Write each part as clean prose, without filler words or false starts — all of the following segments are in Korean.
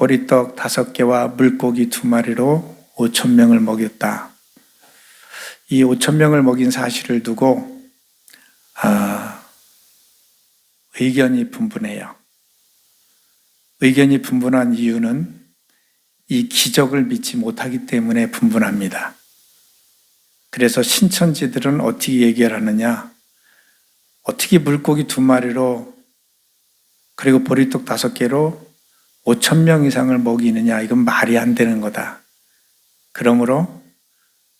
보리떡 5개와 물고기 2마리로 5,000명을 먹였다. 이 5,000명을 먹인 사실을 두고 의견이 분분해요. 의견이 분분한 이유는 이 기적을 믿지 못하기 때문에 분분합니다. 그래서 신천지들은 어떻게 얘기를 하느냐? 어떻게 물고기 2마리로 그리고 보리떡 5개로 5,000명 이상을 먹이느냐? 이건 말이 안 되는 거다. 그러므로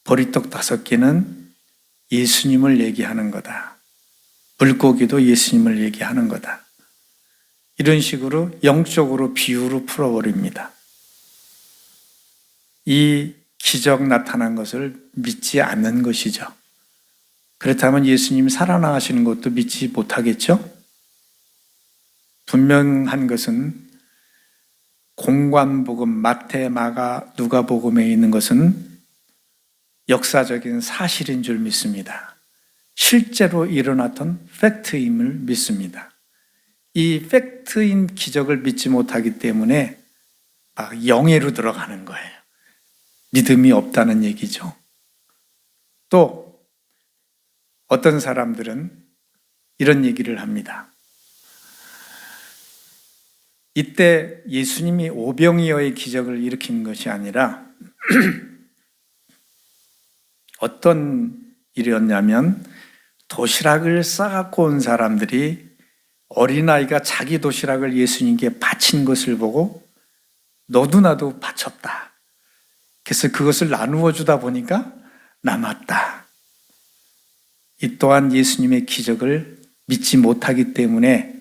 보리떡 5개는 예수님을 얘기하는 거다. 물고기도 예수님을 얘기하는 거다. 이런 식으로 영적으로 비유로 풀어버립니다. 이 기적 나타난 것을 믿지 않는 것이죠. 그렇다면 예수님이 살아나가시는 것도 믿지 못하겠죠? 분명한 것은 공관복음, 마태, 마가, 누가복음에 있는 것은 역사적인 사실인 줄 믿습니다. 실제로 일어났던 팩트임을 믿습니다. 이 팩트인 기적을 믿지 못하기 때문에 영예로 들어가는 거예요. 믿음이 없다는 얘기죠. 또 어떤 사람들은 이런 얘기를 합니다. 이때 예수님이 오병이어의 기적을 일으킨 것이 아니라 어떤 일이었냐면 도시락을 싸갖고 온 사람들이 어린아이가 자기 도시락을 예수님께 바친 것을 보고 너도 나도 바쳤다. 그래서 그것을 나누어 주다 보니까 남았다. 이 또한 예수님의 기적을 믿지 못하기 때문에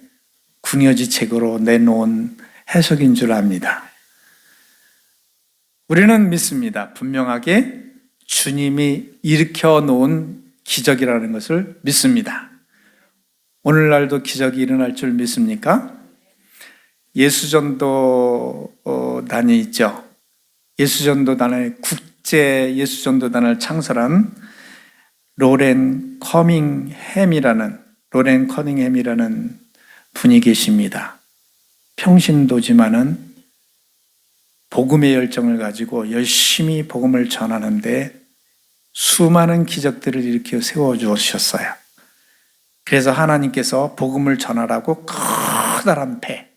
궁여지책으로 내놓은 해석인 줄 압니다. 우리는 믿습니다. 분명하게 주님이 일으켜 놓은 기적이라는 것을 믿습니다. 오늘날도 기적이 일어날 줄 믿습니까? 예수전도단이 있죠. 예수전도단의 국제 예수전도단을 창설한 로렌 커밍햄이라는 분이 계십니다. 평신도지만은 복음의 열정을 가지고 열심히 복음을 전하는데 수많은 기적들을 일으켜 세워주셨어요. 그래서 하나님께서 복음을 전하라고 커다란 배,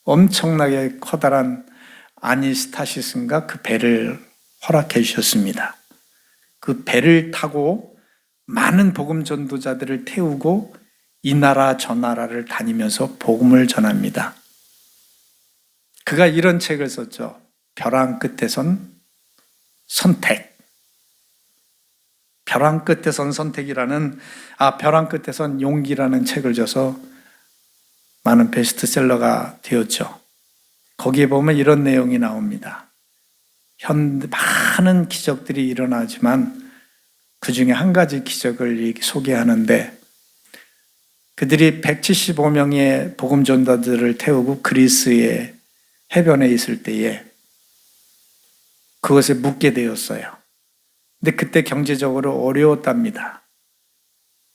엄청나게 커다란 아니스타시스인가 그 배를 허락해 주셨습니다. 그 배를 타고 많은 복음 전도자들을 태우고 이 나라 저 나라를 다니면서 복음을 전합니다. 그가 이런 책을 썼죠. 벼랑 끝에선 선택. 벼랑 끝에선 선택이라는 벼랑 끝에선 용기라는 책을 줘서 많은 베스트셀러가 되었죠. 거기에 보면 이런 내용이 나옵니다. 많은 기적들이 일어나지만 그 중에 한 가지 기적을 소개하는데 그들이 175명의 복음 전도자들을 태우고 그리스의 해변에 있을 때에 그것에 묵게 되었어요. 근데 그때 경제적으로 어려웠답니다.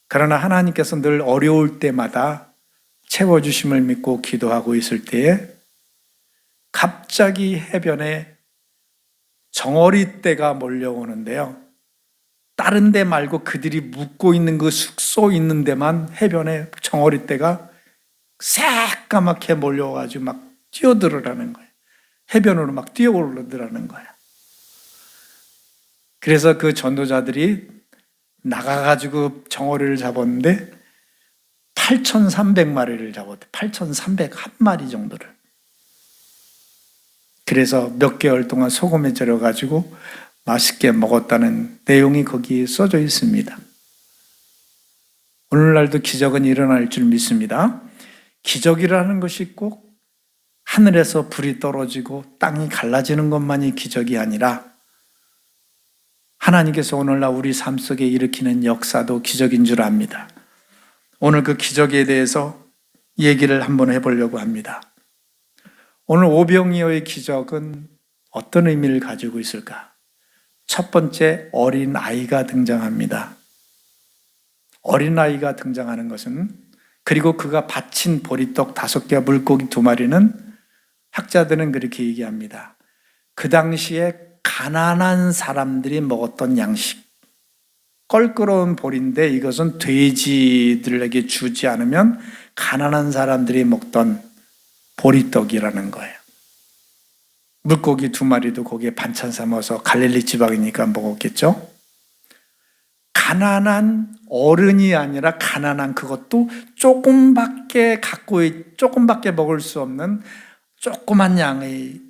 그러나 하나님께서 늘 어려울 때마다 채워주심을 믿고 기도하고 있을 때에 갑자기 해변에 정어리떼가 몰려오는데요. 다른 데 말고 그들이 묵고 있는 그 숙소 있는 데만 해변에 정어리떼가 새까맣게 몰려와가지고 막 뛰어들으라는 거예요. 해변으로 막 뛰어오르더라는 거예요. 그래서 그 전도자들이 나가가지고 정어리를 잡았는데 8,300마리를 잡았대. 8,301마리 정도를. 그래서 몇 개월 동안 소금에 절여가지고 맛있게 먹었다는 내용이 거기에 써져 있습니다. 오늘날도 기적은 일어날 줄 믿습니다. 기적이라는 것이 꼭 하늘에서 불이 떨어지고 땅이 갈라지는 것만이 기적이 아니라 하나님께서 오늘날 우리 삶 속에 일으키는 역사도 기적인 줄 압니다. 오늘 그 기적에 대해서 얘기를 한번 해보려고 합니다. 오늘 오병이어의 기적은 어떤 의미를 가지고 있을까? 첫 번째, 어린 아이가 등장합니다. 어린 아이가 등장하는 것은 그리고 그가 바친 보리떡 5개와 물고기 2마리는 학자들은 그렇게 얘기합니다. 그 당시에 가난한 사람들이 먹었던 양식, 껄끄러운 보리인데 이것은 돼지들에게 주지 않으면 가난한 사람들이 먹던 보리떡이라는 거예요. 물고기 2마리도 거기에 반찬 삼아서 갈릴리 지방이니까 먹었겠죠. 가난한 어른이 아니라 가난한 그것도 조금밖에 먹을 수 없는 조그만 양의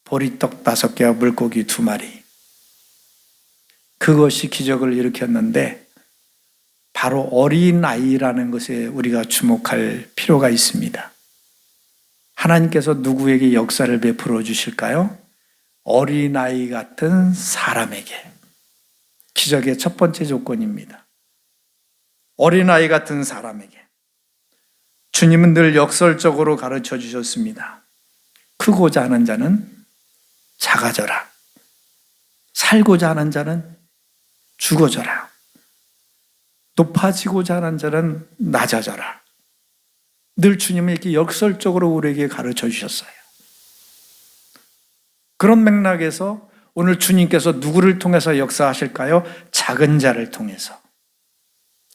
보리떡 5개와 물고기 2마리. 그것이 기적을 일으켰는데 바로 어린아이라는 것에 우리가 주목할 필요가 있습니다. 하나님께서 누구에게 역사를 베풀어 주실까요? 어린아이 같은 사람에게. 기적의 첫 번째 조건입니다. 어린아이 같은 사람에게. 주님은 늘 역설적으로 가르쳐 주셨습니다. 크고자 하는 자는 작아져라. 살고자 하는 자는 죽어져라. 높아지고자 하는 자는 낮아져라. 늘 주님은 이렇게 역설적으로 우리에게 가르쳐 주셨어요. 그런 맥락에서 오늘 주님께서 누구를 통해서 역사하실까요? 작은 자를 통해서.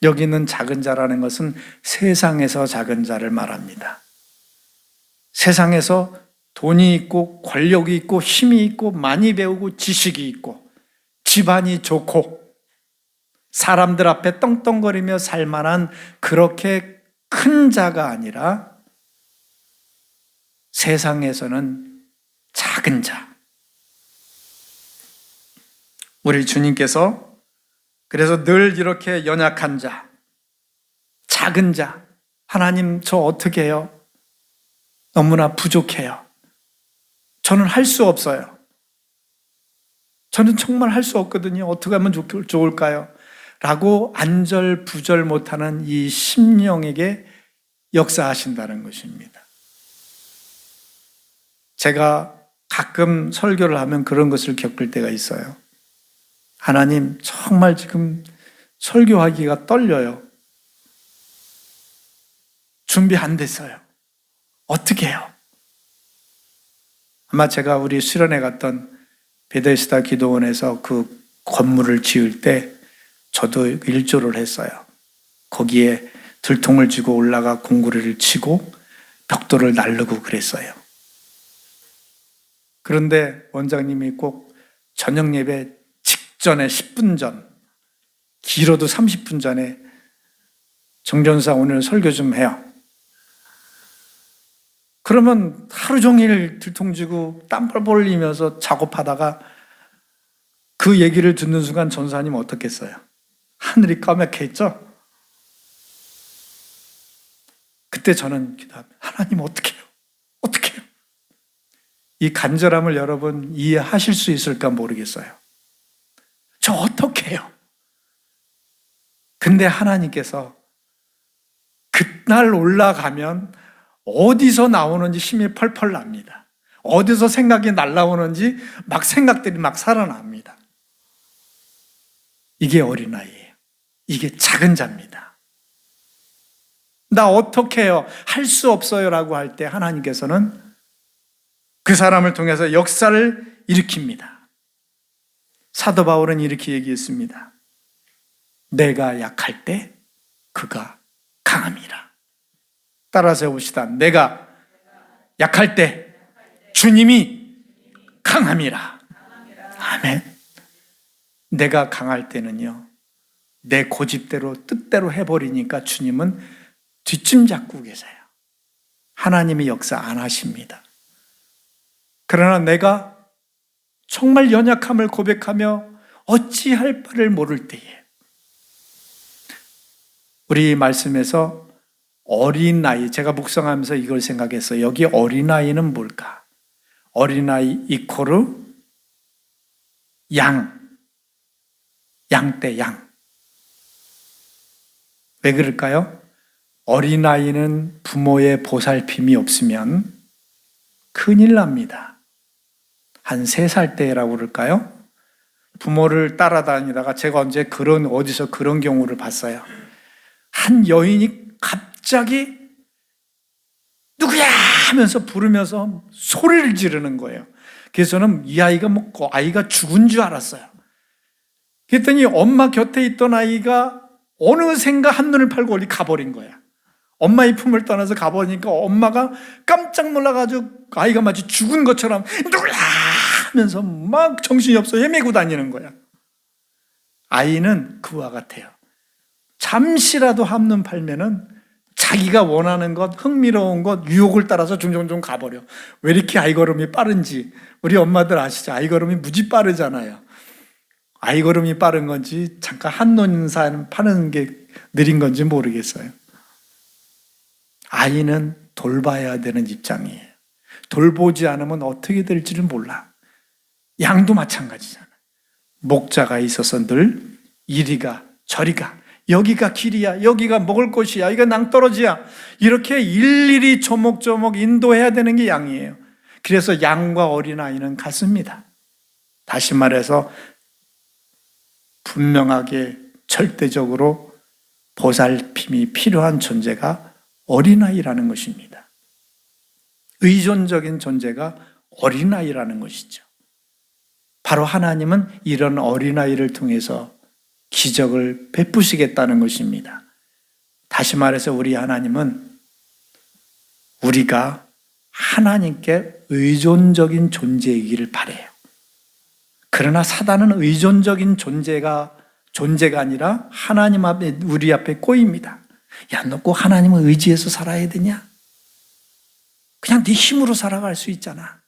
여기 있는 작은 자라는 것은 세상에서 작은 자를 말합니다. 세상에서 돈이 있고 권력이 있고 힘이 있고 많이 배우고 지식이 있고 집안이 좋고 사람들 앞에 떵떵거리며 살만한 그렇게 큰 자가 아니라 세상에서는 작은 자. 우리 주님께서 그래서 늘 이렇게 연약한 자, 작은 자, 하나님 저 어떻게 해요? 너무나 부족해요. 저는 할 수 없어요. 저는 정말 할 수 없거든요. 어떻게 하면 좋을까요? 라고 안절부절 못하는 이 심령에게 역사하신다는 것입니다. 제가 가끔 설교를 하면 그런 것을 겪을 때가 있어요. 하나님, 정말 지금 설교하기가 떨려요. 준비 안 됐어요. 어떻게 해요? 아마 제가 우리 수련회 갔던 베데스다 기도원에서 그 건물을 지을 때 저도 일조를 했어요. 거기에 들통을 쥐고 올라가 공구리를 치고 벽돌을 나르고 그랬어요. 그런데 원장님이 꼭 저녁 예배 직전에 10분 전, 길어도 30분 전에 정전사 오늘 설교 좀 해요. 그러면 하루 종일 들통지고 땀 뻘뻘 흘리면서 작업하다가 그 얘기를 듣는 순간 전사님 어떻겠어요? 하늘이 까맣게 했죠? 그때 저는 기도합니다. 하나님 어떻게 해요? 어떻게 해요? 이 간절함을 여러분 이해하실 수 있을까 모르겠어요. 저 어떻게 해요? 근데 하나님께서 그날 올라가면 어디서 나오는지 힘이 펄펄 납니다. 어디서 생각이 날라오는지 막 생각들이 막 살아납니다. 이게 어린아이예요. 이게 작은 자입니다. 나 어떻게 해요? 할 수 없어요 라고 할 때 하나님께서는 그 사람을 통해서 역사를 일으킵니다. 사도 바울은 이렇게 얘기했습니다. 내가 약할 때 그가 강함이라. 따라서 해봅시다. 내가 약할 때 주님이 강함이라. 아멘. 내가 강할 때는요, 내 고집대로 뜻대로 해버리니까 주님은 뒷짐 잡고 계세요. 하나님이 역사 안 하십니다. 그러나 내가 정말 연약함을 고백하며 어찌할 바를 모를 때에 우리 말씀에서 어린아이, 제가 묵상하면서 이걸 생각했어요. 여기 어린아이는 뭘까? 어린아이 이코르 양떼, 양. 왜 그럴까요? 어린아이는 부모의 보살핌이 없으면 큰일 납니다. 한 3살 때라고 그럴까요? 부모를 따라다니다가 제가 언제 어디서 그런 경우를 봤어요. 한 여인이 갑자기 누구야 하면서 부르면서 소리를 지르는 거예요. 그래서 저는 이 아이가 먹고 아이가 죽은 줄 알았어요. 그랬더니 엄마 곁에 있던 아이가 어느샌가 한눈을 팔고 어디 가버린 거야. 엄마의 품을 떠나서 가버리니까 엄마가 깜짝 놀라가지고 아이가 마치 죽은 것처럼 누구야 하면서 막 정신이 없어 헤매고 다니는 거야. 아이는 그와 같아요. 잠시라도 한눈 팔면은 자기가 원하는 것, 흥미로운 것, 유혹을 따라서 중종종 가버려. 왜 이렇게 아이 걸음이 빠른지 우리 엄마들 아시죠? 아이 걸음이 무지 빠르잖아요. 아이 걸음이 빠른 건지 잠깐 한눈 파는 게 느린 건지 모르겠어요. 아이는 돌봐야 되는 입장이에요. 돌보지 않으면 어떻게 될지를 몰라. 양도 마찬가지잖아요. 목자가 있어서 늘 이리가 저리가 여기가 길이야, 여기가 먹을 곳이야, 여기가 낭떠러지야, 이렇게 일일이 조목조목 인도해야 되는 게 양이에요. 그래서 양과 어린아이는 같습니다. 다시 말해서 분명하게 절대적으로 보살핌이 필요한 존재가 어린아이라는 것입니다. 의존적인 존재가 어린아이라는 것이죠. 바로 하나님은 이런 어린아이를 통해서 기적을 베푸시겠다는 것입니다. 다시 말해서 우리 하나님은 우리가 하나님께 의존적인 존재이기를 바라요. 그러나 사단은 의존적인 존재가 아니라 하나님 앞에, 우리 앞에 꼬입니다. 야, 너 꼭 하나님을 의지해서 살아야 되냐? 그냥 네 힘으로 살아갈 수 있잖아.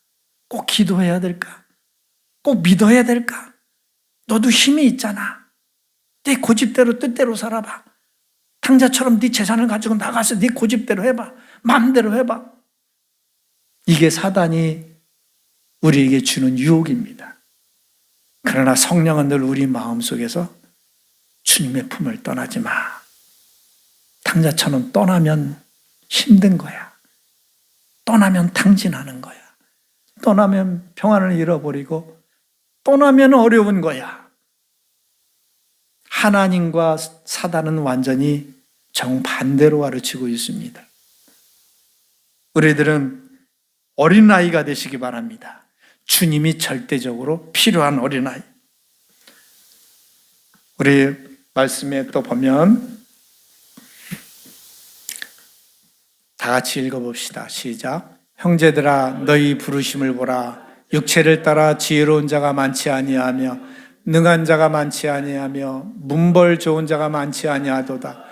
꼭 기도해야 될까? 꼭 믿어야 될까? 너도 힘이 있잖아. 네 고집대로 뜻대로 살아봐. 탕자처럼 네 재산을 가지고 나가서 네 고집대로 해봐. 마음대로 해봐. 이게 사단이 우리에게 주는 유혹입니다. 그러나 성령은 늘 우리 마음속에서 주님의 품을 떠나지 마. 탕자처럼 떠나면 힘든 거야. 떠나면 탕진하는 거야. 떠나면 평안을 잃어버리고 떠나면 어려운 거야. 하나님과 사단은 완전히 정반대로 가르치고 있습니다. 우리들은 어린아이가 되시기 바랍니다. 주님이 절대적으로 필요한 어린아이. 우리 말씀에 또 보면 다 같이 읽어봅시다. 시작. 형제들아 너희 부르심을 보라. 육체를 따라 지혜로운 자가 많지 아니하며 능한 자가 많지 아니하며 문벌 좋은 자가 많지 아니하도다.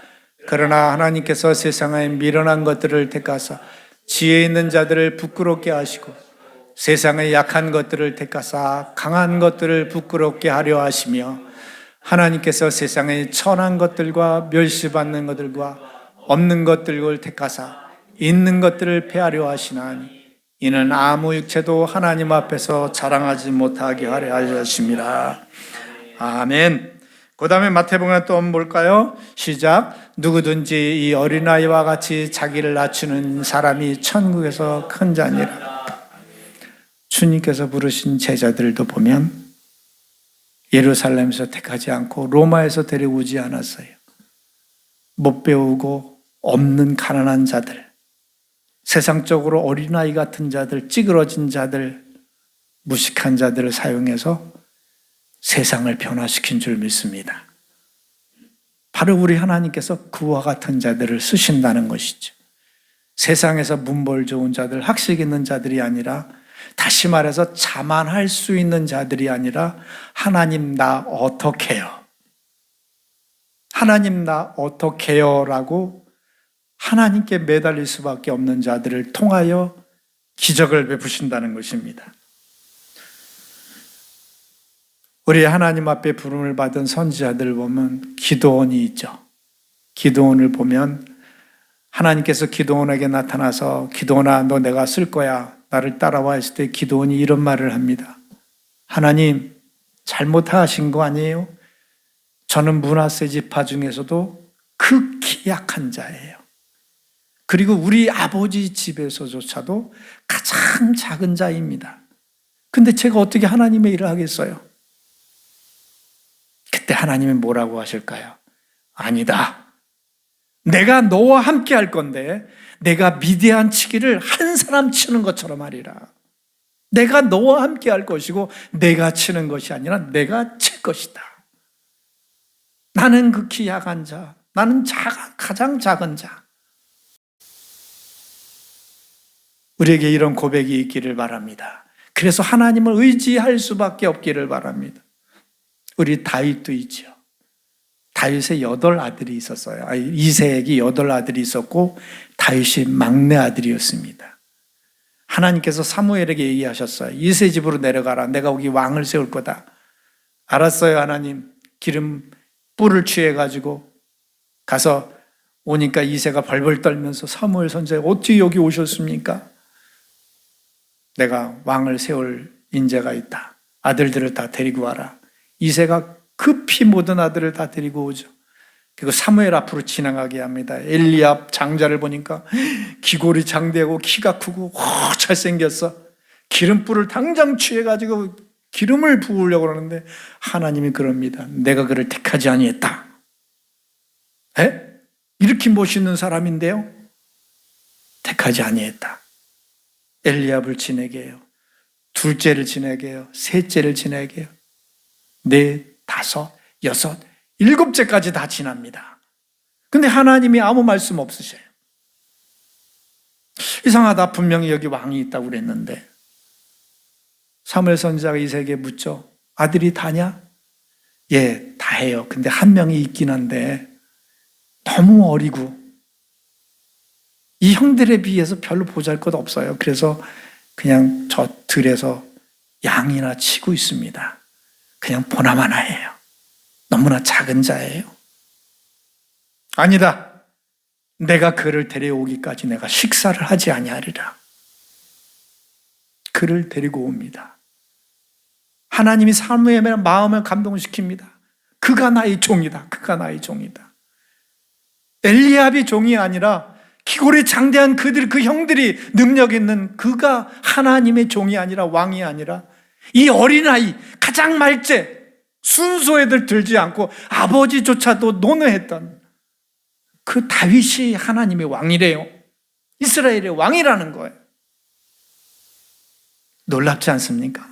그러나 하나님께서 세상에 미련한 것들을 택하사 지혜 있는 자들을 부끄럽게 하시고 세상의 약한 것들을 택하사 강한 것들을 부끄럽게 하려 하시며 하나님께서 세상의 천한 것들과 멸시받는 것들과 없는 것들을 택하사 있는 것들을 폐하려 하시나니 이는 아무 육체도 하나님 앞에서 자랑하지 못하게 하려 하심이라. 아멘. 그 다음에 마태복음에 또 뭘까요? 시작. 누구든지 이 어린아이와 같이 자기를 낮추는 사람이 천국에서 큰 자니라. 주님께서 부르신 제자들도 보면 예루살렘에서 택하지 않고 로마에서 데려오지 않았어요. 못 배우고 없는 가난한 자들, 세상적으로 어린아이 같은 자들, 찌그러진 자들, 무식한 자들을 사용해서 세상을 변화시킨 줄 믿습니다. 바로 우리 하나님께서 그와 같은 자들을 쓰신다는 것이죠. 세상에서 문벌 좋은 자들, 학식 있는 자들이 아니라, 다시 말해서 자만할 수 있는 자들이 아니라 하나님 나 어떡해요? 하나님 나 어떡해요? 라고 하나님께 매달릴 수밖에 없는 자들을 통하여 기적을 베푸신다는 것입니다. 우리 하나님 앞에 부름을 받은 선지자들 보면 기도원이 있죠. 기도원을 보면 하나님께서 기도원에게 나타나서 기도원아 너 내가 쓸 거야 나를 따라와 했을 때 기도원이 이런 말을 합니다. 하나님 잘못하신 거 아니에요? 저는 므낫세 지파 중에서도 극히 약한 자예요. 그리고 우리 아버지 집에서조차도 가장 작은 자입니다. 근데 제가 어떻게 하나님의 일을 하겠어요? 그때 하나님이 뭐라고 하실까요? 아니다. 내가 너와 함께 할 건데 내가 미디안 치기를 한 사람 치는 것처럼 하리라. 내가 너와 함께 할 것이고 내가 치는 것이 아니라 내가 칠 것이다. 나는 극히 약한 자, 나는 가장 작은 자. 우리에게 이런 고백이 있기를 바랍니다. 그래서 하나님을 의지할 수밖에 없기를 바랍니다. 우리 다윗도 있죠. 다윗의 8아들이 있었어요. 이새에게 8아들이 있었고 다윗이 막내 아들이었습니다. 하나님께서 사무엘에게 얘기하셨어요. 이새 집으로 내려가라. 내가 거기 왕을 세울 거다. 알았어요, 하나님. 기름 뿔을 취해가지고 가서 오니까 이새가 벌벌 떨면서 사무엘 선지자 어떻게 여기 오셨습니까? 내가 왕을 세울 인재가 있다. 아들들을 다 데리고 와라. 이새가 급히 모든 아들을 다 데리고 오죠. 그리고 사무엘 앞으로 지나가게 합니다. 엘리압 장자를 보니까 기골이 장대하고 키가 크고 잘생겼어. 기름불을 당장 취해가지고 기름을 부으려고 그러는데 하나님이 그럽니다. 내가 그를 택하지 아니했다. 이렇게 멋있는 사람인데요. 택하지 아니했다. 엘리압을 지내게 해요. 둘째를 지내게 해요. 셋째를 지내게 해요. 4, 5, 6, 7째까지 다 지납니다. 근데 하나님이 아무 말씀 없으셔요. 이상하다. 분명히 여기 왕이 있다고 그랬는데 사무엘 선지자가 이새에게 묻죠. 아들이 다냐? 예, 다해요. 근데 한 명이 있긴 한데 너무 어리고 이 형들에 비해서 별로 보잘것 없어요. 그래서 그냥 저 들에서 양이나 치고 있습니다. 그냥 보나마나해요. 너무나 작은 자예요. 아니다. 내가 그를 데려오기까지 내가 식사를 하지 아니하리라. 그를 데리고 옵니다. 하나님이 사무엘의 마음을 감동시킵니다. 그가 나의 종이다. 그가 나의 종이다. 엘리압이 종이 아니라 기골이 장대한 그 형들이 능력 있는 그가 하나님의 종이 아니라 왕이 아니라 이 어린아이 가장 말째 순소 애들 들지 않고 아버지조차도 논외했던 그 다윗이 하나님의 왕이래요. 이스라엘의 왕이라는 거예요. 놀랍지 않습니까?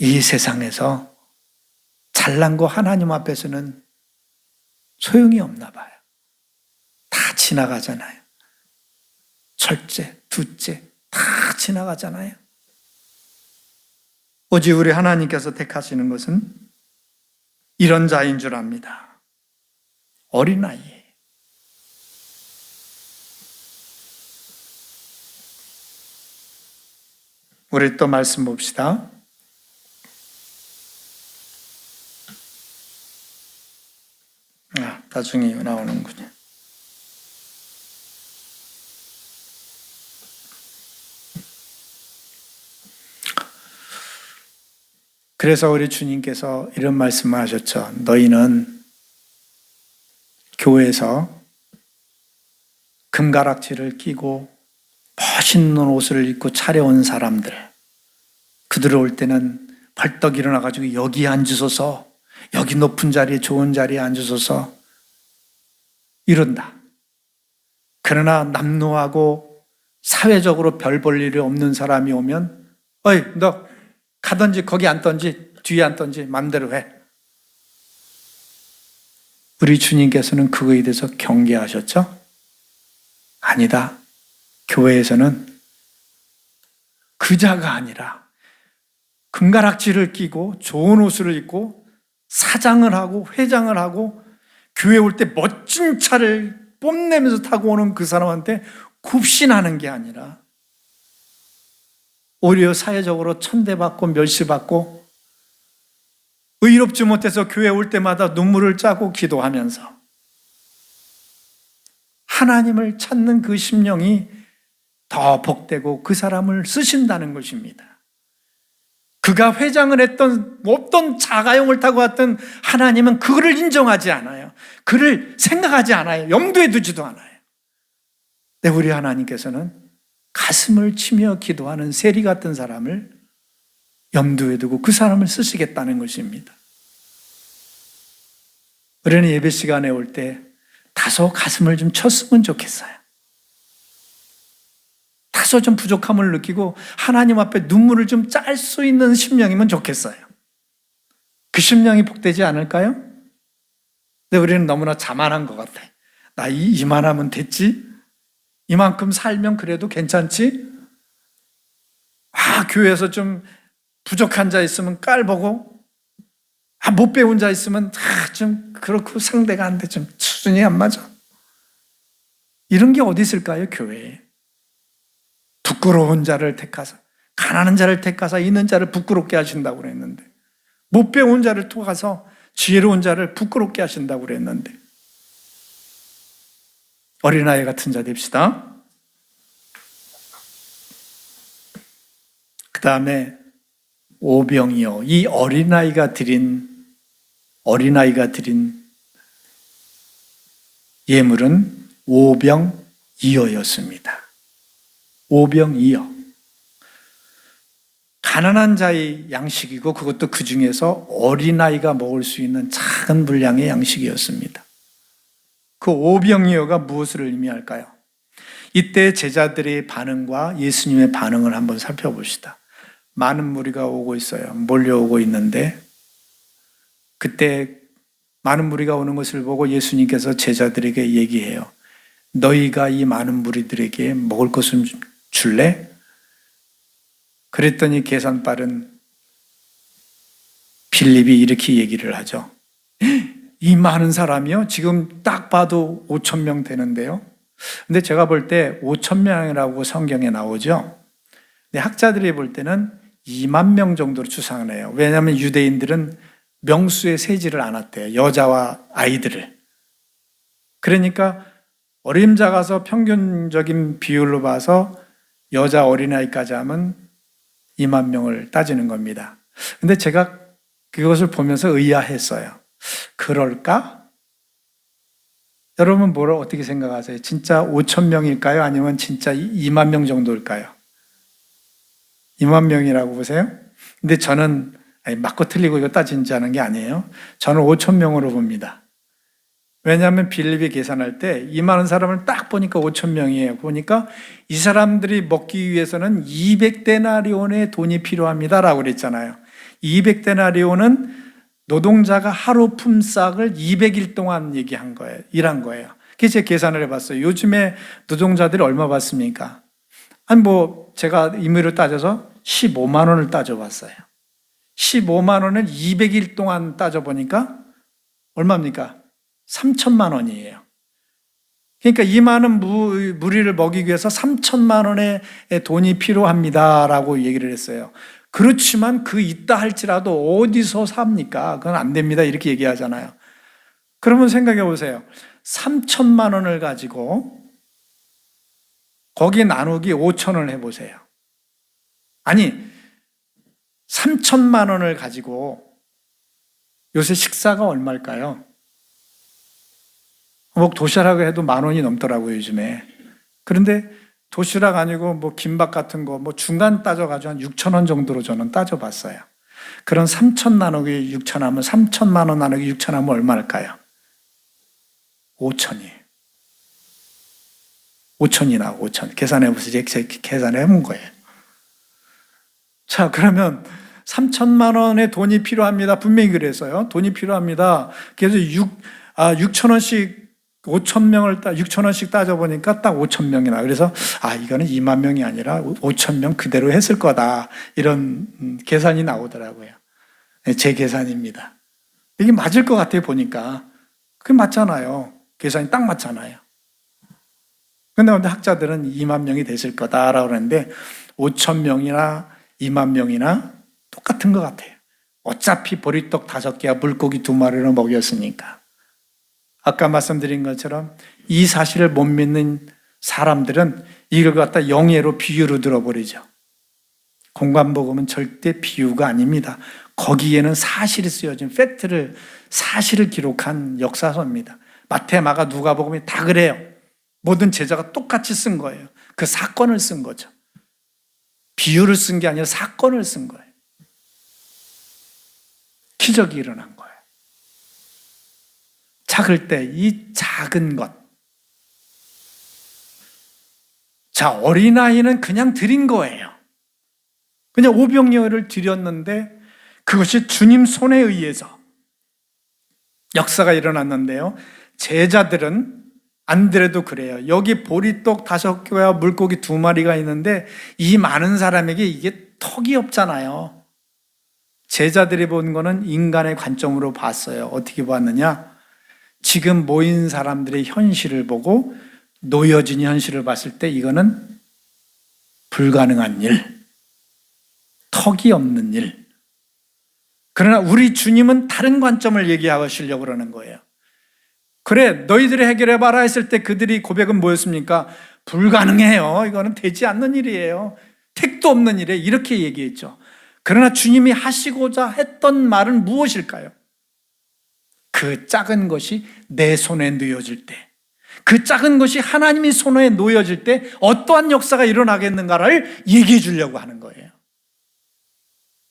이 세상에서 잘난 거 하나님 앞에서는 소용이 없나 봐요. 다 지나가잖아요. 첫째, 둘째 다 지나가잖아요. 오직 우리 하나님께서 택하시는 것은 이런 자인 줄 압니다. 어린아이예요. 우리 또 말씀 봅시다. 나중에 나오는군요. 그래서 우리 주님께서 이런 말씀을 하셨죠. 너희는 교회에서 금가락지를 끼고 멋있는 옷을 입고 차려온 사람들, 그들 올 때는 벌떡 일어나가지고 여기 앉으소서, 여기 높은 자리에 좋은 자리에 앉으소서 이런다. 그러나 남루하고 사회적으로 별 볼 일이 없는 사람이 오면 어이 너 가든지 거기 앉든지 뒤에 앉든지 마음대로 해. 우리 주님께서는 그거에 대해서 경계하셨죠? 아니다. 교회에서는 그자가 아니라 금가락지를 끼고 좋은 옷을 입고 사장을 하고 회장을 하고 교회 올 때 멋진 차를 뽐내면서 타고 오는 그 사람한테 굽신하는 게 아니라 오히려 사회적으로 천대받고 멸시받고 의롭지 못해서 교회 올 때마다 눈물을 짜고 기도하면서 하나님을 찾는 그 심령이 더 복되고 그 사람을 쓰신다는 것입니다. 그가 회장을 했던 어떤 자가용을 타고 왔던 하나님은 그를 인정하지 않아요. 그를 생각하지 않아요. 염두에 두지도 않아요. 근데 우리 하나님께서는 가슴을 치며 기도하는 세리 같은 사람을 염두에 두고 그 사람을 쓰시겠다는 것입니다. 우리는 예배 시간에 올 때 다소 가슴을 좀 쳤으면 좋겠어요. 다소 좀 부족함을 느끼고 하나님 앞에 눈물을 좀 짤 수 있는 심령이면 좋겠어요. 그 심령이 복되지 않을까요? 근데 우리는 너무나 자만한 것 같아. 나 이만하면 됐지? 이만큼 살면 그래도 괜찮지? 교회에서 좀 부족한 자 있으면 깔보고, 못 배운 자 있으면 좀 그렇고 상대가 안 돼. 좀 수준이 안 맞아. 이런 게 어디 있을까요, 교회에? 부끄러운 자를 택하사, 가난한 자를 택하사 있는 자를 부끄럽게 하신다고 그랬는데, 못 배운 자를 통해서 지혜로운 자를 부끄럽게 하신다고 그랬는데, 어린아이 같은 자 됩시다. 그 다음에 오병이요. 이 어린아이가 드린 예물은 오병이어였습니다. 오병이어. 가난한 자의 양식이고 그것도 그 중에서 어린아이가 먹을 수 있는 작은 분량의 양식이었습니다. 그 오병이어가 무엇을 의미할까요? 이때 제자들의 반응과 예수님의 반응을 한번 살펴봅시다. 많은 무리가 오고 있어요. 몰려오고 있는데 그때 많은 무리가 오는 것을 보고 예수님께서 제자들에게 얘기해요. 너희가 이 많은 무리들에게 먹을 것을 줄래? 그랬더니 계산 빠른 빌립이 이렇게 얘기를 하죠. 이 많은 사람이요? 지금 딱 봐도 5천 명 되는데요. 근데 제가 볼 때 5천 명이라고 성경에 나오죠. 근데 학자들이 볼 때는 2만 명 정도로 추상을 해요. 왜냐하면 유대인들은 명수에 세지를 않았대요. 여자와 아이들을. 그러니까 어림잡아서 평균적인 비율로 봐서 여자 어린아이까지 하면 2만 명을 따지는 겁니다. 근데 제가 그것을 보면서 의아했어요. 그럴까? 여러분 어떻게 생각하세요? 진짜 5천 명일까요? 아니면 진짜 2만 명 정도일까요? 2만 명이라고 보세요? 근데 저는 맞고 틀리고 이거 따진다는 게 아니에요. 저는 5천 명으로 봅니다. 왜냐하면 빌립이 계산할 때 이 많은 사람을 딱 보니까 5천 명이에요. 보니까 이 사람들이 먹기 위해서는 200데나리온의 돈이 필요합니다라고 그랬잖아요. 200데나리온은 노동자가 하루 품삯을 200일 동안 일한 거예요. 그래서 제가 계산을 해봤어요. 요즘에 노동자들이 얼마 받습니까? 제가 임의로 따져서 15만 원을 따져봤어요. 15만 원을 200일 동안 따져보니까 얼마입니까? 3천만 원이에요. 그러니까 이 많은 무리를 먹이기 위해서 3천만 원의 돈이 필요합니다라고 얘기를 했어요. 그렇지만 그 있다 할지라도 어디서 삽니까? 그건 안 됩니다. 이렇게 얘기하잖아요. 그러면 생각해 보세요. 3천만 원을 가지고 거기 나누기 5천을 해보세요. 아니, 3천만 원을 가지고 요새 식사가 얼마일까요? 도시락을 해도 10,000원이 넘더라고요, 요즘에. 그런데 도시락 아니고 김밥 같은 거 중간 따져가지고 한 6,000원 정도로 저는 따져봤어요. 그런 3천 나누기 6천 하면 3천만 원 나누기 6천 하면 얼마일까요? 5천이에요. 5천이 나오고 5천. 계산해보세요. 제가 계산해본 거예요. 자, 그러면 3천만 원의 돈이 필요합니다. 분명히 그랬어요. 돈이 필요합니다. 그래서 6천 원씩 6천 원씩 따져보니까 딱 5천 명이나. 그래서 이거는 2만 명이 아니라 5천 명 그대로 했을 거다. 이런 계산이 나오더라고요. 제 계산입니다. 이게 맞을 것 같아요, 보니까. 그게 맞잖아요. 계산이 딱 맞잖아요. 그런데 학자들은 2만 명이 됐을 거다라고 그러는데 5천 명이나 2만 명이나 똑같은 것 같아요. 어차피 보리떡 5개와 물고기 2마리를 먹였으니까. 아까 말씀드린 것처럼 이 사실을 못 믿는 사람들은 이걸 갖다 영예로 비유로 들어버리죠. 공관복음은 절대 비유가 아닙니다. 거기에는 사실이 쓰여진 사실을 기록한 역사서입니다. 마태, 마가, 누가복음이 다 그래요. 모든 제자가 똑같이 쓴 거예요. 그 사건을 쓴 거죠. 비유를 쓴 게 아니라 사건을 쓴 거예요. 기적이 일어난 거예요. 작을 때 이 작은 것. 자, 어린아이는 그냥 드린 거예요. 그냥 오병이어를 드렸는데 그것이 주님 손에 의해서 역사가 일어났는데요. 제자들은 안 드려도 그래요. 여기 보리떡 5개와 물고기 2마리가 있는데 이 많은 사람에게 이게 턱이 없잖아요. 제자들이 본 거는 인간의 관점으로 봤어요. 어떻게 봤느냐? 지금 모인 사람들의 현실을 보고 놓여진 현실을 봤을 때 이거는 불가능한 일, 턱이 없는 일. 그러나 우리 주님은 다른 관점을 얘기하시려고 그러는 거예요. 그래, 너희들이 해결해봐라 했을 때 그들이 고백은 뭐였습니까? 불가능해요. 이거는 되지 않는 일이에요. 택도 없는 일이에요. 이렇게 얘기했죠. 그러나 주님이 하시고자 했던 말은 무엇일까요? 그 작은 것이 내 손에 놓여질 때, 그 작은 것이 하나님의 손에 놓여질 때 어떠한 역사가 일어나겠는가를 얘기해 주려고 하는 거예요.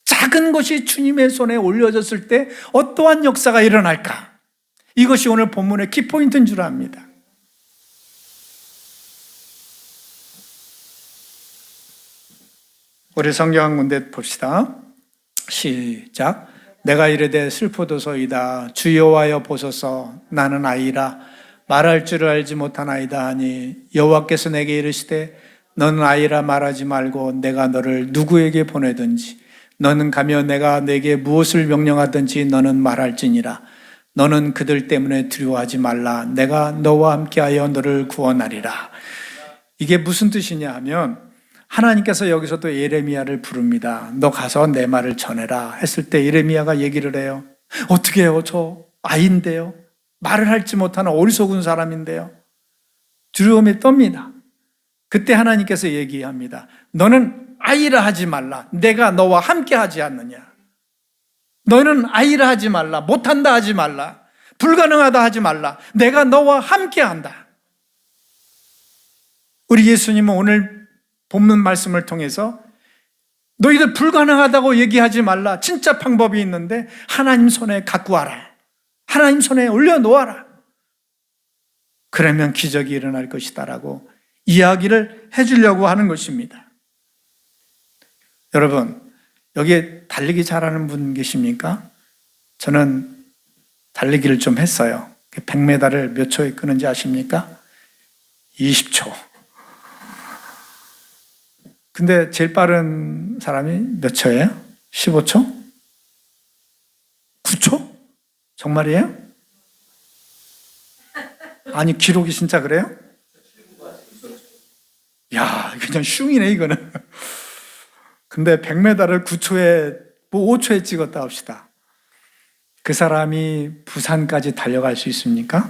작은 것이 주님의 손에 올려졌을 때 어떠한 역사가 일어날까? 이것이 오늘 본문의 키포인트인 줄 압니다. 우리 성경 한 군데 봅시다. 시작. 내가 이르되 슬프도소이다. 주 여호와여 보소서. 나는 아이라 말할 줄을 알지 못하나이다 하니 여호와께서 내게 이르시되 너는 아이라 말하지 말고 내가 너를 누구에게 보내든지 너는 가며 내가 내게 무엇을 명령하든지 너는 말할지니라. 너는 그들 때문에 두려워하지 말라. 내가 너와 함께하여 너를 구원하리라. 이게 무슨 뜻이냐 하면 하나님께서 여기서 또 예레미야를 부릅니다. 너 가서 내 말을 전해라 했을 때 예레미야가 얘기를 해요. 어떻게 해요? 저 아이인데요. 말을 할지 못하는 어리석은 사람인데요. 두려움에 떱니다. 그때 하나님께서 얘기합니다. 너는 아이라 하지 말라. 내가 너와 함께 하지 않느냐. 너는 아이라 하지 말라. 못한다 하지 말라. 불가능하다 하지 말라. 내가 너와 함께 한다. 우리 예수님은 오늘 본문 말씀을 통해서 너희들 불가능하다고 얘기하지 말라. 진짜 방법이 있는데 하나님 손에 갖고 와라. 하나님 손에 올려놓아라. 그러면 기적이 일어날 것이다라고 이야기를 해주려고 하는 것입니다. 여러분, 여기에 달리기 잘하는 분 계십니까? 저는 달리기를 좀 했어요. 100m를 몇 초에 끄는지 아십니까? 20초. 근데 제일 빠른 사람이 몇 초예요? 15초? 9초? 정말이에요? 아니, 기록이 진짜 그래요? 야, 그냥 슝이네, 이거는. 근데 100m를 9초에, 뭐 5초에 찍었다 합시다. 그 사람이 부산까지 달려갈 수 있습니까?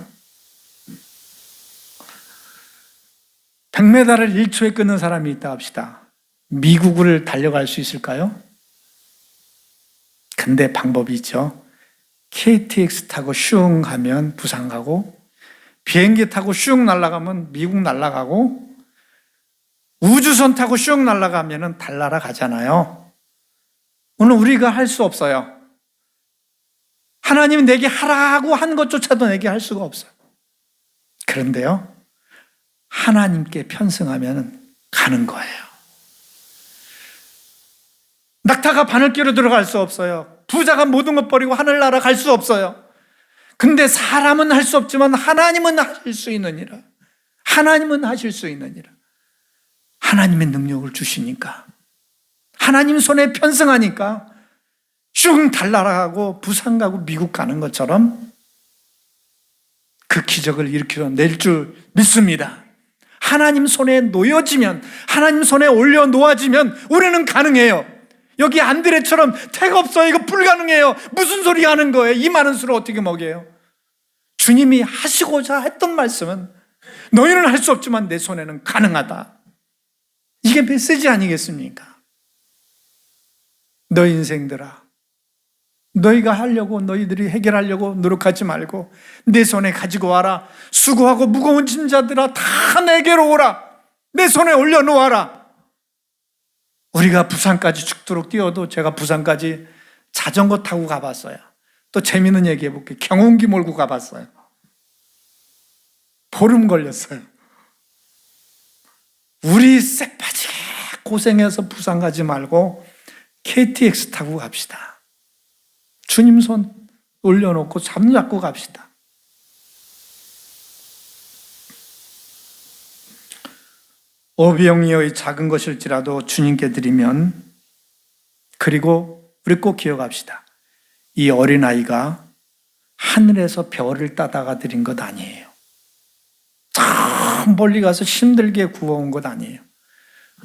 100m를 1초에 끊는 사람이 있다 합시다. 미국을 달려갈 수 있을까요? 근데 방법이 있죠. KTX 타고 슝 가면 부산 가고, 비행기 타고 슝 날아가면 미국 날아가고, 우주선 타고 슝 날아가면 달나라 가잖아요. 오늘 우리가 할 수 없어요. 하나님이 내게 하라고 한 것조차도 내게 할 수가 없어요. 그런데요, 하나님께 편승하면 가는 거예요. 낙타가 바늘귀로 들어갈 수 없어요. 부자가 모든 것 버리고 하늘나라 갈 수 없어요. 근데 사람은 할 수 없지만 하나님은 하실 수 있느니라. 하나님은 하실 수 있느니라. 하나님의 능력을 주시니까, 하나님 손에 편승하니까 쭉 달나라가고 부산 가고 미국 가는 것처럼 그 기적을 일으켜낼 줄 믿습니다. 하나님 손에 놓여지면, 하나님 손에 올려 놓아지면 우리는 가능해요. 여기 안드레처럼 택 없어요. 이거 불가능해요. 무슨 소리 하는 거예요? 이 많은 수를 어떻게 먹여요? 주님이 하시고자 했던 말씀은 너희는 할 수 없지만 내 손에는 가능하다. 이게 메시지 아니겠습니까? 너희 인생들아, 너희가 하려고, 너희들이 해결하려고 노력하지 말고 내 손에 가지고 와라. 수고하고 무거운 짐자들아, 다 내게로 오라. 내 손에 올려놓아라. 우리가 부산까지 죽도록 뛰어도 제가 부산까지 자전거 타고 가봤어요. 또 재미있는 얘기 해볼게요. 경운기 몰고 가봤어요. 보름 걸렸어요. 우리 쎄빠지게 고생해서 부산 가지 말고 KTX 타고 갑시다. 주님 손 올려놓고 잠잡고 갑시다. 오병이어의 작은 것일지라도 주님께 드리면, 그리고 우리 꼭 기억합시다. 이 어린아이가 하늘에서 별을 따다가 드린 것 아니에요. 참 멀리 가서 힘들게 구워온 것 아니에요.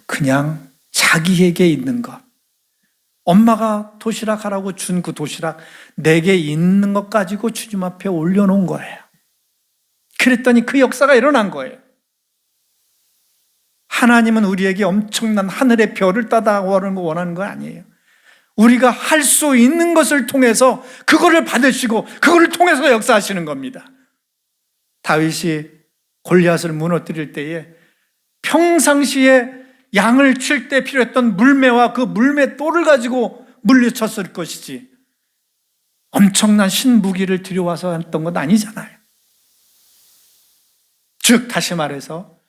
그냥 자기에게 있는 것. 엄마가 도시락 하라고 준 그 도시락, 내게 있는 것 가지고 주님 앞에 올려놓은 거예요. 그랬더니 그 역사가 일어난 거예요. 하나님은 우리에게 엄청난 하늘의 별을 따다 원하는 거 아니에요. 우리가 할 수 있는 것을 통해서 그거를 받으시고 그거를 통해서 역사하시는 겁니다. 다윗이 골리앗을 무너뜨릴 때에 평상시에 양을 칠 때 필요했던 물매와 그 물매 똘을 가지고 물리쳤을 것이지 엄청난 신무기를 들여와서 했던 건 아니잖아요. 즉 다시 말해서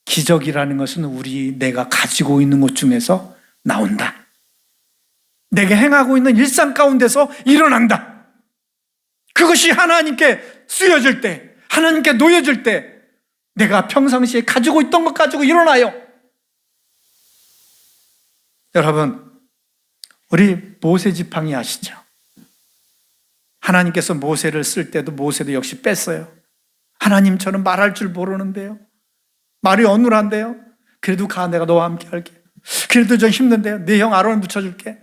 기적이라는 것은 내가 가지고 있는 것 중에서 나온다. 내가 행하고 있는 일상 가운데서 일어난다. 그것이 하나님께 쓰여질 때, 하나님께 놓여질 때 내가 평상시에 가지고 있던 것 가지고 일어나요. 여러분, 우리 모세 지팡이 아시죠? 하나님께서 모세를 쓸 때도 모세도 역시 뺐어요. 하나님, 저는 말할 줄 모르는데요. 말이 어눌한데요. 그래도 가, 내가 너와 함께 할게. 그래도 좀 힘든데요. 내 형 아론을 붙여줄게.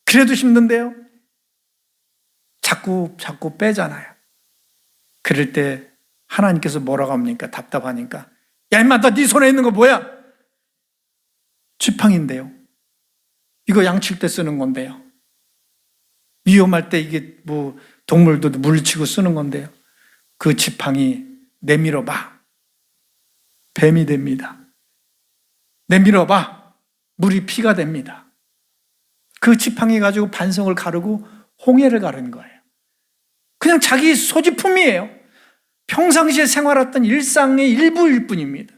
그래도 힘든데요. 자꾸 빼잖아요. 그럴 때 하나님께서 뭐라고 합니까? 답답하니까. 야, 임마, 너 네 손에 있는 거 뭐야? 지팡이인데요. 이거 양칠 때 쓰는 건데요. 위험할 때 이게 뭐 동물도 물리치고 쓰는 건데요. 그 지팡이 내밀어봐. 뱀이 됩니다. 내밀어봐. 물이 피가 됩니다. 그 지팡이 가지고 반성을 가르고 홍해를 가르는 거예요. 그냥 자기 소지품이에요. 평상시에 생활했던 일상의 일부일 뿐입니다.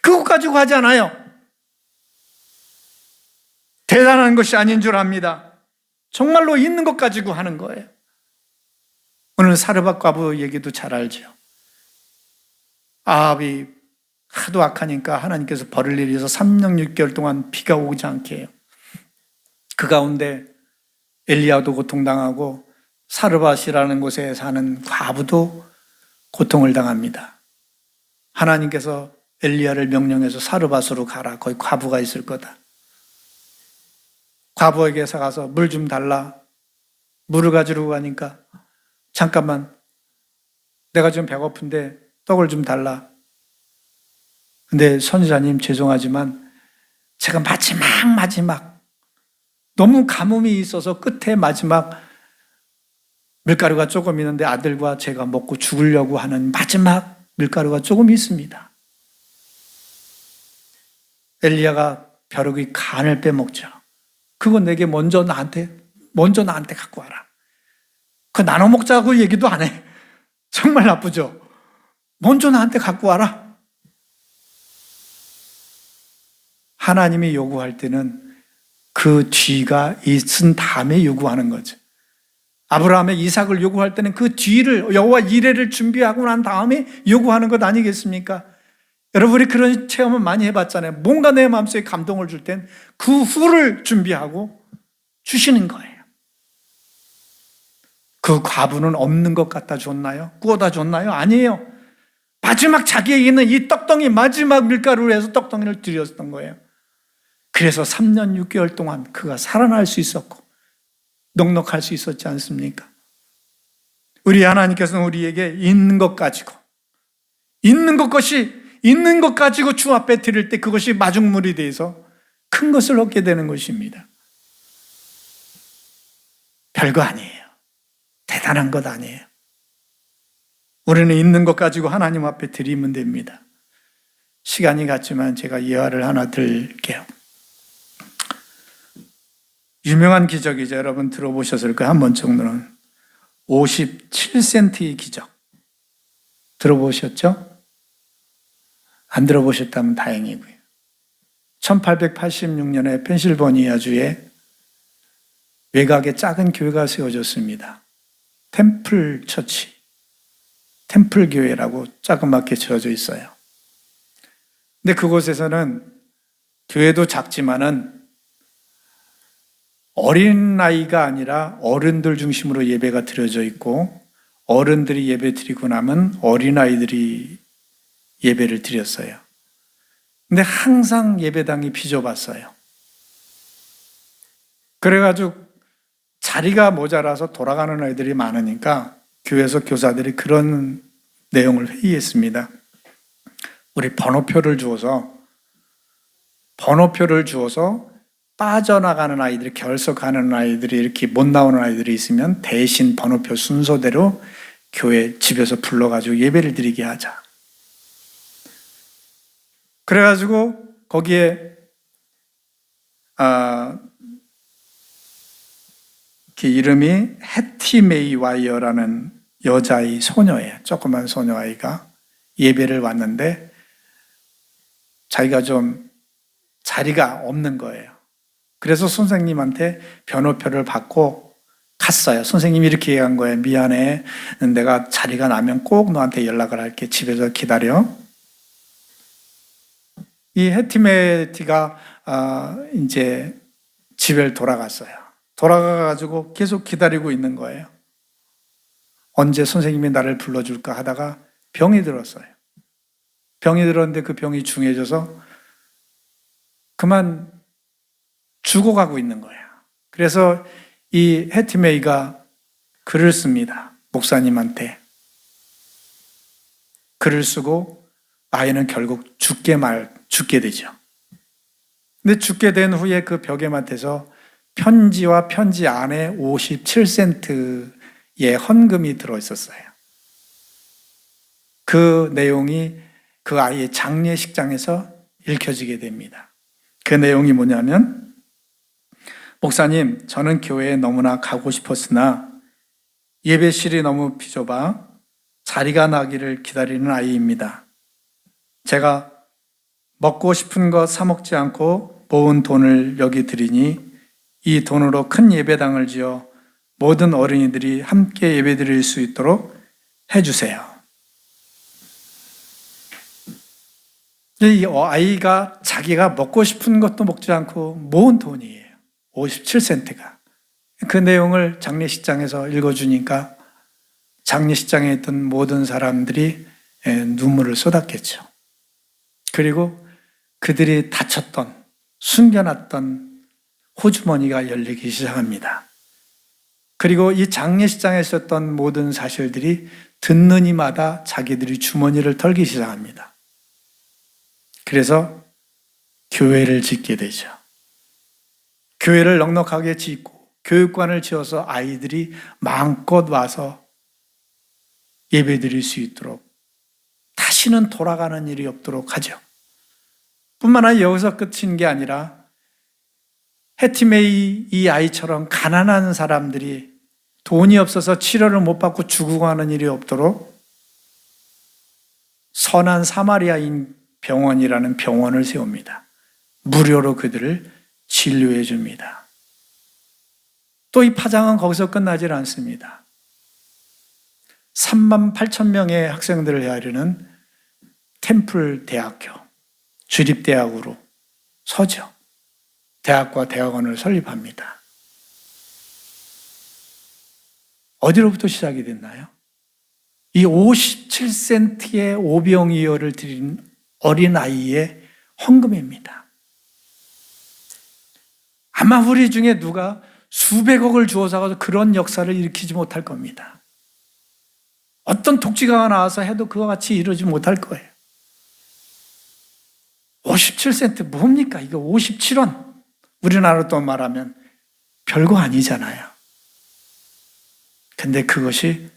그거 가지고 하지 않아요. 대단한 것이 아닌 줄 압니다. 정말로 있는 것 가지고 하는 거예요. 오늘 사르밧 과부 얘기도 잘 알죠. 아합이 하도 악하니까 하나님께서 벌을 내려서 3년 6개월 동안 비가 오지 않게 해요. 그 가운데 엘리야도 고통당하고 사르밧이라는 곳에 사는 과부도 고통을 당합니다. 하나님께서 엘리야를 명령해서 사르밧으로 가라. 거기 과부가 있을 거다. 과부에게 가서 물 좀 달라. 물을 가지러 가니까 잠깐만, 내가 좀 배고픈데 떡을 좀 달라. 근데 선지자님, 죄송하지만 제가 마지막 너무 가뭄이 있어서 끝에 마지막 밀가루가 조금 있는데 아들과 제가 먹고 죽으려고 하는 마지막 밀가루가 조금 있습니다. 엘리야가 벼룩의 간을 빼먹죠. 그거 내게 먼저 나한테 갖고 와라. 그거 나눠 먹자고 얘기도 안 해. 정말 나쁘죠? 먼저 나한테 갖고 와라. 하나님이 요구할 때는 그 뒤가 있은 다음에 요구하는 거죠. 아브라함의 이삭을 요구할 때는 그 뒤를, 여호와 이레를 준비하고 난 다음에 요구하는 것 아니겠습니까? 여러분이 그런 체험을 많이 해봤잖아요. 뭔가 내 마음속에 감동을 줄 땐 그 후를 준비하고 주시는 거예요. 그 과부는 없는 것 갖다 줬나요? 구워다 줬나요? 아니에요. 마지막 자기에게 있는 이 떡덩이, 마지막 밀가루를 해서 떡덩이를 드렸던 거예요. 그래서 3년 6개월 동안 그가 살아날 수 있었고 넉넉할 수 있었지 않습니까? 우리 하나님께서는 우리에게 있는 것 가지고, 있는 것 가지고 주 앞에 드릴 때 그것이 마중물이 돼서 큰 것을 얻게 되는 것입니다. 별거 아니에요. 대단한 것 아니에요. 우리는 있는 것 가지고 하나님 앞에 드리면 됩니다. 시간이 갔지만 제가 예화를 하나 드릴게요. 유명한 기적이죠. 여러분 들어보셨을 거예요. 한 번 정도는. 57센트의 기적. 들어보셨죠? 안 들어보셨다면 다행이고요. 1886년에 펜실버니아주에 외곽에 작은 교회가 세워졌습니다. 템플 처치, 템플 교회라고 자그맣게 지어져 있어요. 근데 그곳에서는 교회도 작지만은 어린아이가 아니라 어른들 중심으로 예배가 드려져 있고, 어른들이 예배 드리고 나면 어린아이들이 예배를 드렸어요. 근데 항상 예배당이 비좁았어요. 그래가지고 자리가 모자라서 돌아가는 아이들이 많으니까 교회에서 교사들이 그런 내용을 회의했습니다. 우리 번호표를 주어서 빠져나가는 아이들이, 결석하는 아이들이, 이렇게 못 나오는 아이들이 있으면 대신 번호표 순서대로 교회 집에서 불러가지고 예배를 드리게 하자. 그래가지고 거기에 그 이름이 해티 메이 와이어라는 여자아이, 소녀예요. 조그만 소녀아이가 예배를 왔는데 자기가 좀 자리가 없는 거예요. 그래서 선생님한테 번호표를 받고 갔어요. 선생님이 이렇게 얘기한 거예요. 미안해. 내가 자리가 나면 꼭 너한테 연락을 할게. 집에서 기다려. 이 해티메티가 이제 집에 돌아갔어요. 돌아가가지고 계속 기다리고 있는 거예요. 언제 선생님이 나를 불러줄까 하다가 병이 들었어요. 병이 들었는데 그 병이 중해져서 그만 죽어가고 있는 거예요. 그래서 이 해티메이가 글을 씁니다. 목사님한테. 글을 쓰고 아이는 결국 죽게 되죠. 근데 죽게 된 후에 그 벽에 맡아서 편지와 편지 안에 57센트의 헌금이 들어있었어요. 그 내용이 그 아이의 장례식장에서 읽혀지게 됩니다. 그 내용이 뭐냐면, 목사님, 저는 교회에 너무나 가고 싶었으나 예배실이 너무 비좁아 자리가 나기를 기다리는 아이입니다. 제가 먹고 싶은 거 사 먹지 않고 모은 돈을 여기 드리니 이 돈으로 큰 예배당을 지어 모든 어린이들이 함께 예배 드릴 수 있도록 해주세요. 이 아이가 자기가 먹고 싶은 것도 먹지 않고 모은 돈이에요. 57센트가. 그 내용을 장례식장에서 읽어주니까 장례식장에 있던 모든 사람들이 눈물을 쏟았겠죠. 그리고 그들이 다쳤던, 숨겨놨던 호주머니가 열리기 시작합니다. 그리고 이 장례식장에 있었던 모든 사실들이 듣는 이마다 자기들이 주머니를 털기 시작합니다. 그래서 교회를 짓게 되죠. 교회를 넉넉하게 짓고 교육관을 지어서 아이들이 마음껏 와서 예배드릴 수 있도록, 다시는 돌아가는 일이 없도록 하죠. 뿐만 아니라 여기서 끝인 게 아니라 해티메이 이 아이처럼 가난한 사람들이 돈이 없어서 치료를 못 받고 죽고 하는 일이 없도록 선한 사마리아인 병원이라는 병원을 세웁니다. 무료로 그들을 진료해 줍니다. 또 이 파장은 거기서 끝나질 않습니다. 38,000명의 학생들을 헤아리는 템플 대학교, 주립대학으로 서죠. 대학과 대학원을 설립합니다. 어디로부터 시작이 됐나요? 이 57센트의 오병이어를 드린 어린아이의 헌금입니다. 아마 우리 중에 누가 수백억을 주어서 그런 역사를 일으키지 못할 겁니다. 어떤 독지가가 나와서 해도 그와 같이 이루지 못할 거예요. 57센트 뭡니까? 이거 57원. 우리나라로 또 말하면 별거 아니잖아요. 근데 그것이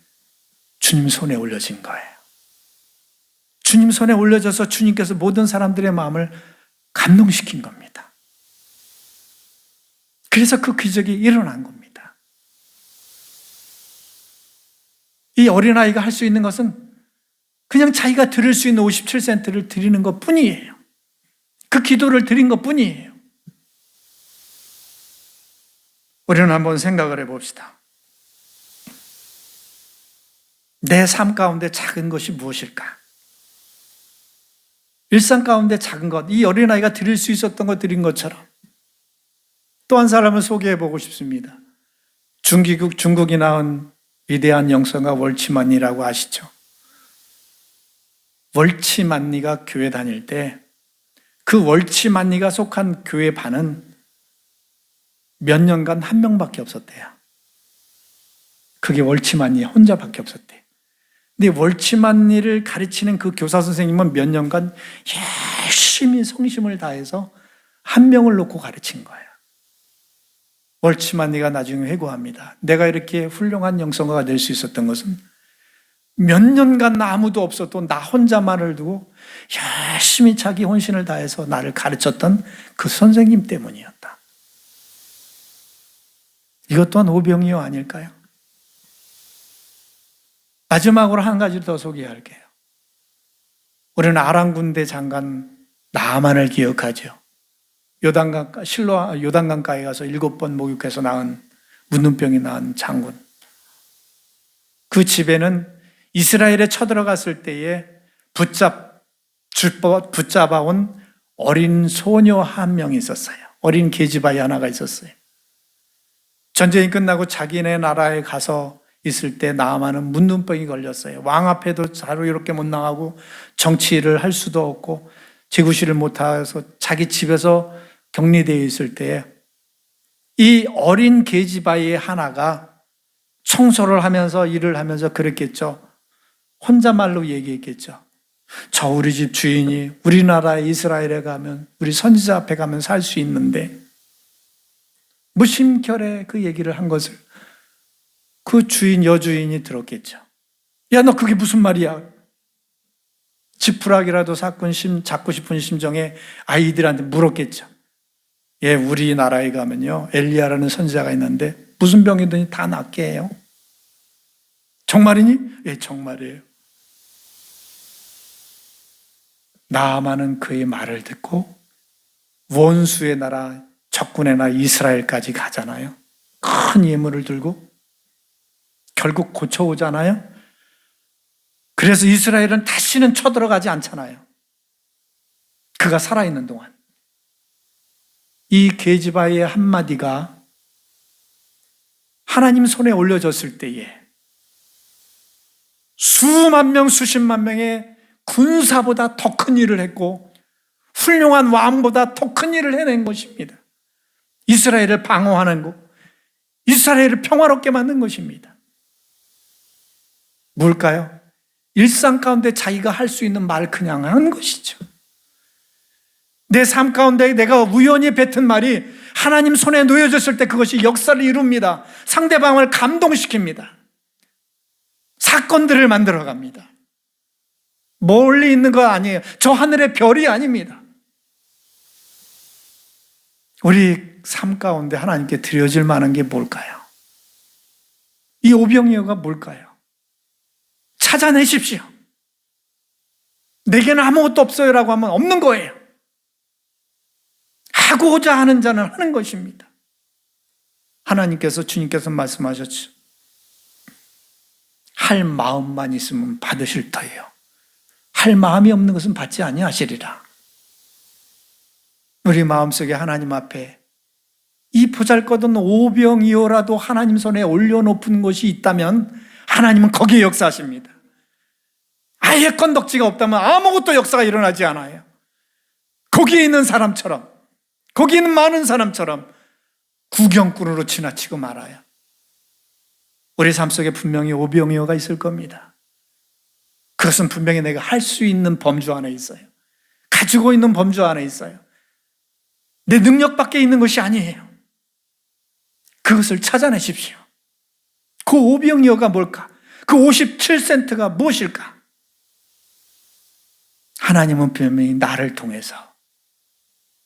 주님 손에 올려진 거예요. 주님 손에 올려져서 주님께서 모든 사람들의 마음을 감동시킨 겁니다. 그래서 그 기적이 일어난 겁니다. 이 어린아이가 할 수 있는 것은 그냥 자기가 드릴 수 있는 57센트를 드리는 것 뿐이에요. 그 기도를 드린 것 뿐이에요. 우리는 한번 생각을 해봅시다. 내 삶 가운데 작은 것이 무엇일까? 일상 가운데 작은 것, 이 어린아이가 드릴 수 있었던 것 드린 것처럼 또 한 사람을 소개해 보고 싶습니다. 중국이 낳은 위대한 영성가 월치만리라고 아시죠? 월치만리가 교회 다닐 때 그 월치만리가 속한 교회 반은 몇 년간 한 명밖에 없었대요. 그게 월치만리 혼자밖에 없었대요. 근데 월치만리를 가르치는 그 교사 선생님은 몇 년간 열심히 성심을 다해서 한 명을 놓고 가르친 거예요. 월치만리가 나중에 회고합니다. 내가 이렇게 훌륭한 영성가가 될 수 있었던 것은 몇 년간 아무도 없어도 나 혼자만을 두고 열심히 자기 혼신을 다해서 나를 가르쳤던 그 선생님 때문이었다. 이것 또한 오병이어 아닐까요? 마지막으로 한 가지 더 소개할게요. 우리는 아람 군대 장관 나아만을 기억하죠. 요단강가에 가서 7번 목욕해서 낳은 문둥병이 낳은 장군. 그 집에는 이스라엘에 쳐들어갔을 때에 붙잡아온 어린 소녀 한 명이 있었어요. 어린 계집아이 하나가 있었어요. 전쟁이 끝나고 자기네 나라에 가서 있을 때 나아만은 문둥병이 걸렸어요. 왕 앞에도 자유롭게 못 나가고 정치를 할 수도 없고 제구실을 못해서 자기 집에서 격리되어 있을 때에 이 어린 계집아이 하나가 청소를 하면서 일을 하면서 그랬겠죠. 혼잣말로 얘기했겠죠. 저 우리 집 주인이 우리나라에 이스라엘에 가면 우리 선지자 앞에 가면 살 수 있는데 무심결에 그 얘기를 한 것을 그 여주인이 들었겠죠. 야, 너 그게 무슨 말이야? 지푸라기라도 잡고 싶은 심정에 아이들한테 물었겠죠. 예, 우리나라에 가면요 엘리야라는 선지자가 있는데 무슨 병이든지 다 낫게 해요. 정말이니? 예, 정말이에요. 나아만은 그의 말을 듣고 원수의 나라 적군의 나라 이스라엘까지 가잖아요. 큰 예물을 들고 결국 고쳐오잖아요. 그래서 이스라엘은 다시는 쳐들어가지 않잖아요. 그가 살아있는 동안. 이 계집아이의 한마디가 하나님 손에 올려졌을 때에 수만 명, 수십만 명의 군사보다 더 큰 일을 했고 훌륭한 왕보다 더 큰 일을 해낸 것입니다. 이스라엘을 방어하는 것, 이스라엘을 평화롭게 만든 것입니다. 뭘까요? 일상 가운데 자기가 할 수 있는 말 그냥 하는 것이죠. 내 삶 가운데 내가 우연히 뱉은 말이 하나님 손에 놓여졌을 때 그것이 역사를 이룹니다. 상대방을 감동시킵니다. 사건들을 만들어갑니다. 멀리 있는 거 아니에요. 저 하늘의 별이 아닙니다. 우리 삶 가운데 하나님께 드려질 만한 게 뭘까요? 이 오병이어가 뭘까요? 찾아내십시오. 내게는 아무것도 없어요라고 하면 없는 거예요. 하고자 하는 자는 하는 것입니다. 하나님께서 주님께서 말씀하셨죠. 할 마음만 있으면 받으실 터예요. 할 마음이 없는 것은 받지 아니하시리라. 우리 마음속에 하나님 앞에 이 보잘것없는 오병이어라도 하나님 손에 올려놓은 것이 있다면 하나님은 거기에 역사하십니다. 아예 건덕지가 없다면 아무것도 역사가 일어나지 않아요. 거기에 있는 사람처럼, 거기 있는 많은 사람처럼 구경꾼으로 지나치고 말아요. 우리 삶 속에 분명히 오병이어가 있을 겁니다. 그것은 분명히 내가 할 수 있는 범주 안에 있어요. 가지고 있는 범주 안에 있어요. 내 능력 밖에 있는 것이 아니에요. 그것을 찾아내십시오. 그 오병이어가 뭘까? 그 57센트가 무엇일까? 하나님은 분명히 나를 통해서,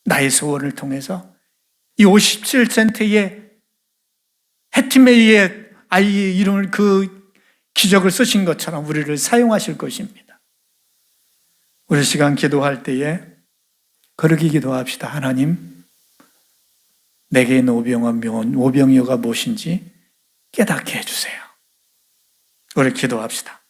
나의 소원을 통해서 이 57센트의 헤티메이의 아이의 이름을 그 기적을 쓰신 것처럼 우리를 사용하실 것입니다. 우리 시간 기도할 때에 그렇게 기도합시다. 하나님, 내게 있는 오병이어가 무엇인지 깨닫게 해주세요. 우리 기도합시다.